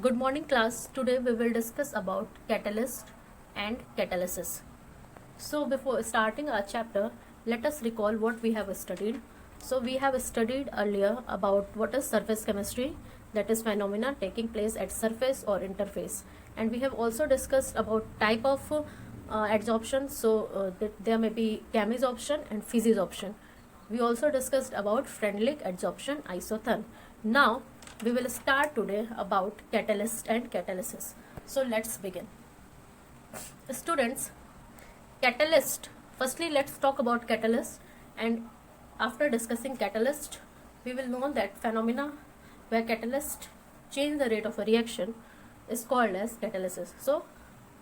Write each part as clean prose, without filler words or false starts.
Good morning class. Today we will discuss about catalyst and catalysis. So before starting our chapter, let us recall what we have studied. So we have studied earlier about what is surface chemistry, that is phenomena taking place at surface or interface. And we have also discussed about type of adsorption. So there may be chemisorption and physisorption. We also discussed about Freundlich adsorption isotherm. Now we will start today about catalyst and catalysis. So let's begin. Students, catalyst. Firstly, let's talk about catalyst, and after discussing catalyst, we will know that phenomena where catalyst change the rate of a reaction is called as catalysis. So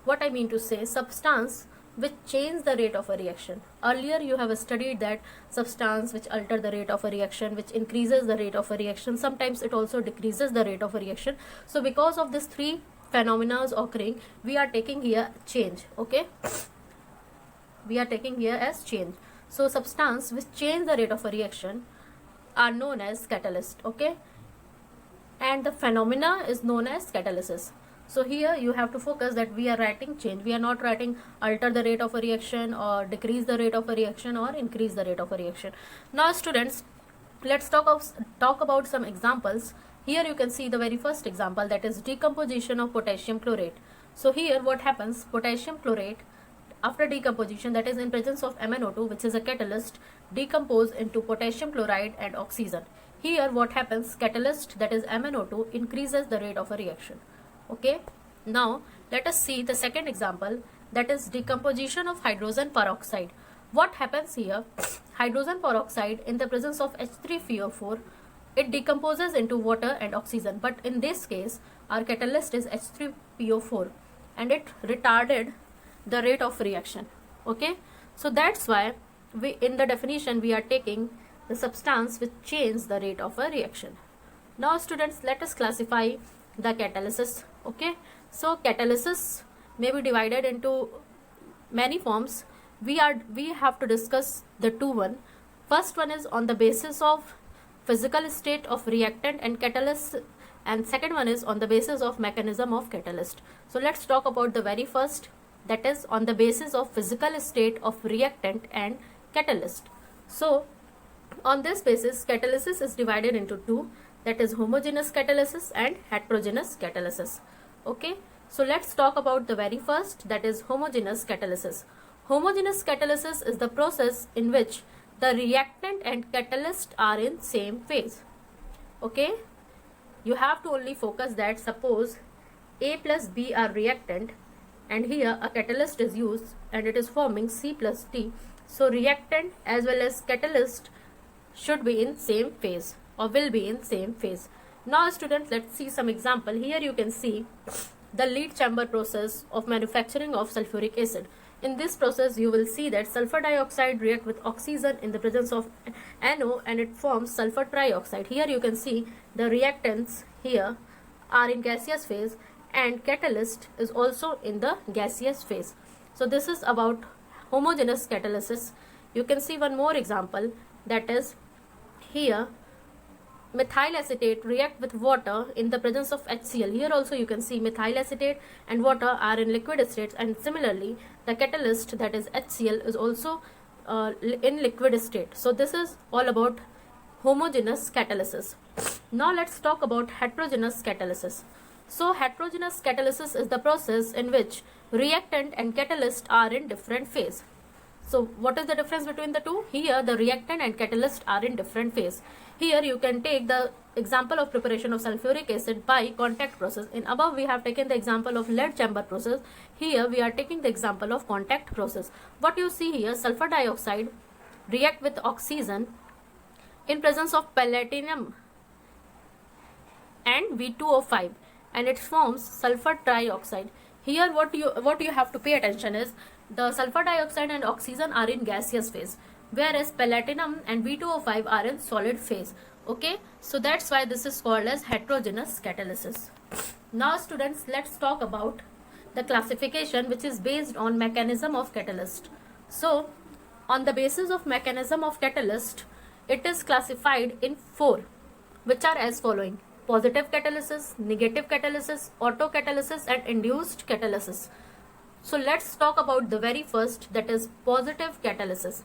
what I mean to say, substance which change the rate of a reaction. Earlier you have studied that substance which alter the rate of a reaction, which increases the rate of a reaction, sometimes it also decreases the rate of a reaction. So because of these three phenomena occurring, we are taking here change. Okay, we are taking here as change. So substance which change the rate of a reaction are known as catalyst. Okay, and the phenomena is known as catalysis. So here you have to focus that we are writing change. We are not writing alter the rate of a reaction or decrease the rate of a reaction or increase the rate of a reaction. Now students, let's talk about some examples. Here you can see the very first example, that is decomposition of potassium chlorate. So here what happens, potassium chlorate after decomposition, that is in presence of MnO2, which is a catalyst, decompose into potassium chloride and oxygen. Here what happens, catalyst, that is MnO2, increases the rate of a reaction. Okay, now let us see the second example, that is decomposition of hydrogen peroxide. What happens here, hydrogen peroxide in the presence of H3PO4, it decomposes into water and oxygen, but in this case our catalyst is H3PO4 and it retarded the rate of reaction. Okay, so that's why we in the definition we are taking the substance which change the rate of a reaction. Now students, let us classify the catalysis. Okay, so catalysis may be divided into many forms. We have to discuss the two. First one is on the basis of physical state of reactant and catalyst, and second one is on the basis of mechanism of catalyst. So let's talk about the very first, that is on the basis of physical state of reactant and catalyst. So on this basis, catalysis is divided into two, that is homogeneous catalysis and heterogeneous catalysis. Okay, so let's talk about the very first, that is homogeneous catalysis. Homogeneous catalysis is the process in which the reactant and catalyst are in same phase. Okay, you have to only focus that suppose A plus B are reactant and here a catalyst is used and it is forming C plus T. So reactant as well as catalyst should be in same phase or will be in same phase. Now students, let's see some example. Here you can see the lead chamber process of manufacturing of sulfuric acid. In this process you will see that sulfur dioxide react with oxygen in the presence of NO and it forms sulfur trioxide. Here you can see the reactants here are in gaseous phase and catalyst is also in the gaseous phase. So this is about homogeneous catalysis. You can see one more example, that is here methyl acetate react with water in the presence of HCl. Here also you can see methyl acetate and water are in liquid states, and similarly the catalyst, that is HCl, is also in liquid state. So this is all about homogeneous catalysis. Now let's talk about heterogeneous catalysis. So heterogeneous catalysis is the process in which reactant and catalyst are in different phase. So what is the difference between the two? Here the reactant and catalyst are in different phase. Here you can take the example of preparation of sulfuric acid by contact process. In above we have taken the example of lead chamber process. Here we are taking the example of contact process. What you see here, sulfur dioxide react with oxygen in presence of platinum and V2O5 and it forms sulfur trioxide. Here what you have to pay attention is the sulfur dioxide and oxygen are in gaseous phase, whereas platinum and V2O5 are in solid phase. Okay, so that's why this is called as heterogeneous catalysis. Now students, let's talk about the classification which is based on mechanism of catalyst. So on the basis of mechanism of catalyst, it is classified in four, which are as following. positive catalysis, negative catalysis, autocatalysis and induced catalysis. So let's talk about the very first, that is positive catalysis.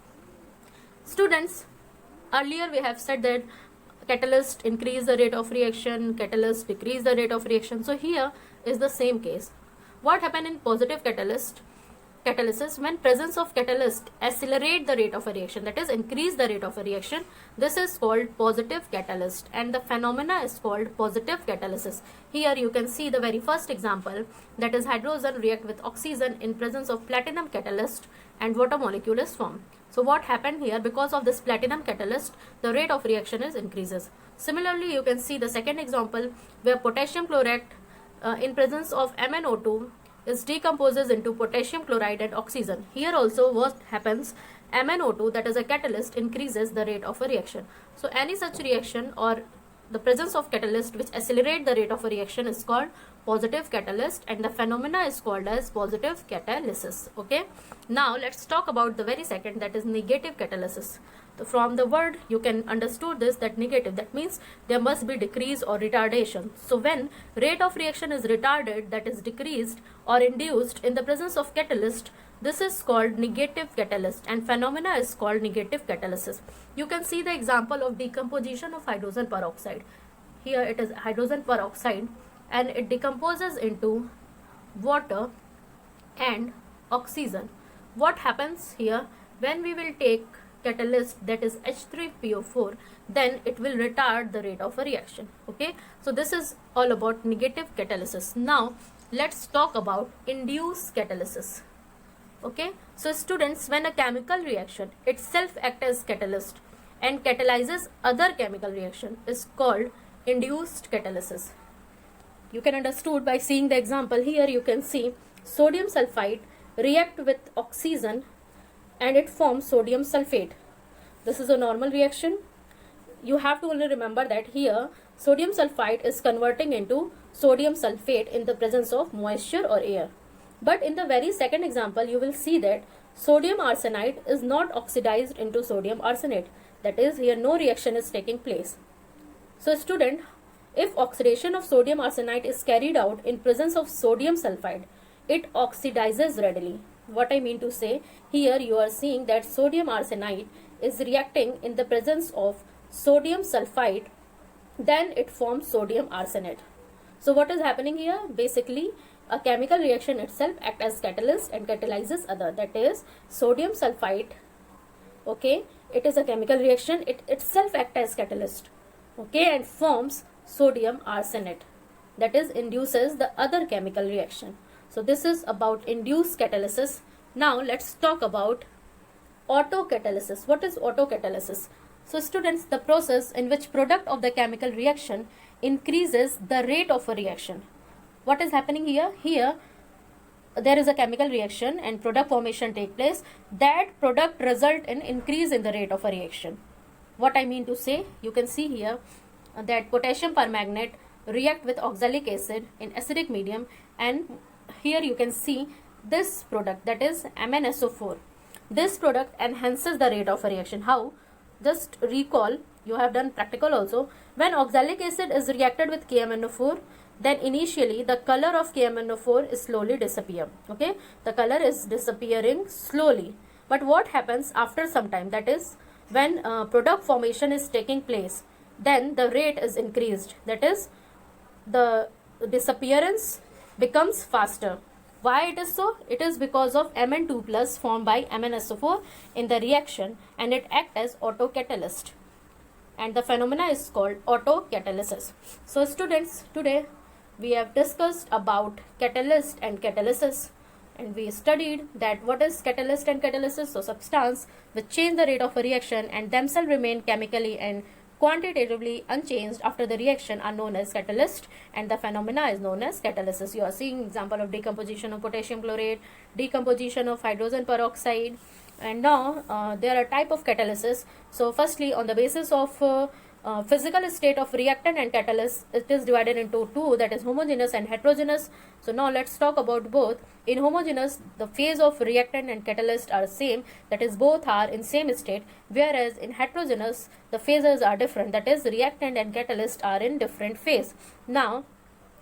Students, earlier we have said that catalyst increase the rate of reaction, catalyst decrease the rate of reaction. So here is the same case. What happened in positive catalysis, when presence of catalyst accelerate the rate of a reaction, that is increase the rate of a reaction, this is called positive catalyst, and the phenomena is called positive catalysis. Here you can see the very first example, that is hydrogen react with oxygen in presence of platinum catalyst and water molecule is formed. So what happened here, because of this platinum catalyst, the rate of reaction is increases. Similarly, you can see the second example where potassium chlorate in presence of MnO2 is decomposes into potassium chloride and oxygen. Here also what happens, MnO2, that is a catalyst, increases the rate of a reaction. So any such reaction or the presence of catalyst which accelerate the rate of a reaction is called positive catalyst, and the phenomena is called as positive catalysis. Okay, now let's talk about the very second, that is negative catalysis. So from the word you can understood this, that negative, that means there must be decrease or retardation. So when rate of reaction is retarded, that is decreased or induced in the presence of catalyst, this is called negative catalyst, and phenomena is called negative catalysis. You can see the example of decomposition of hydrogen peroxide. Here it is hydrogen peroxide and it decomposes into water and oxygen. What happens here, when we will take catalyst, that is H3PO4, then it will retard the rate of a reaction. Okay, so this is all about negative catalysis. Now let's talk about induced catalysis. Okay, so students, when a chemical reaction itself acts as catalyst and catalyzes other chemical reaction is called induced catalysis. You can understood by seeing the example. Here you can see sodium sulfite react with oxygen and it forms sodium sulfate. This is a normal reaction. You have to only remember that here sodium sulfite is converting into sodium sulfate in the presence of moisture or air. But in the very second example, you will see that sodium arsenide is not oxidized into sodium arsenate. That is, here no reaction is taking place. So student, if oxidation of sodium arsenide is carried out in presence of sodium sulfide, it oxidizes readily. What I mean to say, here you are seeing that sodium arsenide is reacting in the presence of sodium sulfide, then it forms sodium arsenate. So what is happening here? Basically, a chemical reaction itself acts as catalyst and catalyzes other, that is sodium sulfite. Okay, it is a chemical reaction, it itself acts as catalyst, okay, and forms sodium arsenate, that is induces the other chemical reaction. So this is about induced catalysis. Now let's talk about autocatalysis. What is autocatalysis? So students, the process in which product of the chemical reaction increases the rate of a reaction. What is happening here? Here there is a chemical reaction and product formation take place. That product result in increase in the rate of a reaction. What I mean to say, you can see here that potassium permanganate react with oxalic acid in acidic medium, and here you can see this product, that is MnSO4. This product enhances the rate of a reaction. How? Just recall, you have done practical also. When oxalic acid is reacted with KMnO4, then initially the color of KMnO4 is slowly disappear. Okay, the color is disappearing slowly. But what happens after some time, that is when product formation is taking place, then the rate is increased, that is the disappearance becomes faster. Why it is so? It is because of Mn2 plus formed by MnSO4 in the reaction, and it acts as autocatalyst, and the phenomena is called autocatalysis. So students, today we have discussed about catalyst and catalysis, and we studied that what is catalyst and catalysis. So substance which change the rate of a reaction and themselves remain chemically and quantitatively unchanged after the reaction are known as catalyst, and the phenomena is known as catalysis. You are seeing example of decomposition of potassium chlorate, decomposition of hydrogen peroxide, and now there are type of catalysis. So firstly, on the basis of physical state of reactant and catalyst, it is divided into two, that is homogeneous and heterogeneous. So now let's talk about both. In homogeneous, the phase of reactant and catalyst are same, that is both are in same state, whereas in heterogeneous the phases are different, that is reactant and catalyst are in different phase. Now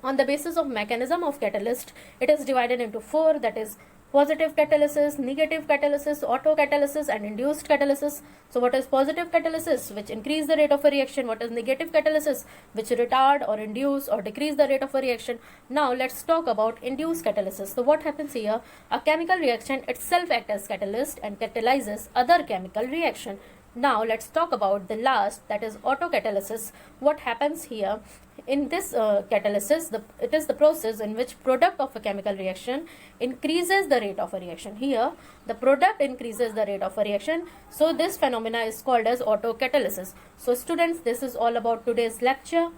on the basis of mechanism of catalyst, it is divided into four, that is positive catalysis, negative catalysis, autocatalysis and induced catalysis. So what is positive catalysis? Which increase the rate of a reaction. What is negative catalysis? Which retard or induce or decrease the rate of a reaction. Now let's talk about induced catalysis. So what happens here? A chemical reaction itself acts as catalyst and catalyzes other chemical reaction. Now let's talk about the last, that is autocatalysis. What happens here? In this catalysis, it is the process in which product of a chemical reaction increases the rate of a reaction. Here the product increases the rate of a reaction, so this phenomena is called as autocatalysis. So students, this is all about today's lecture.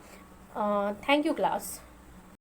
Thank you class.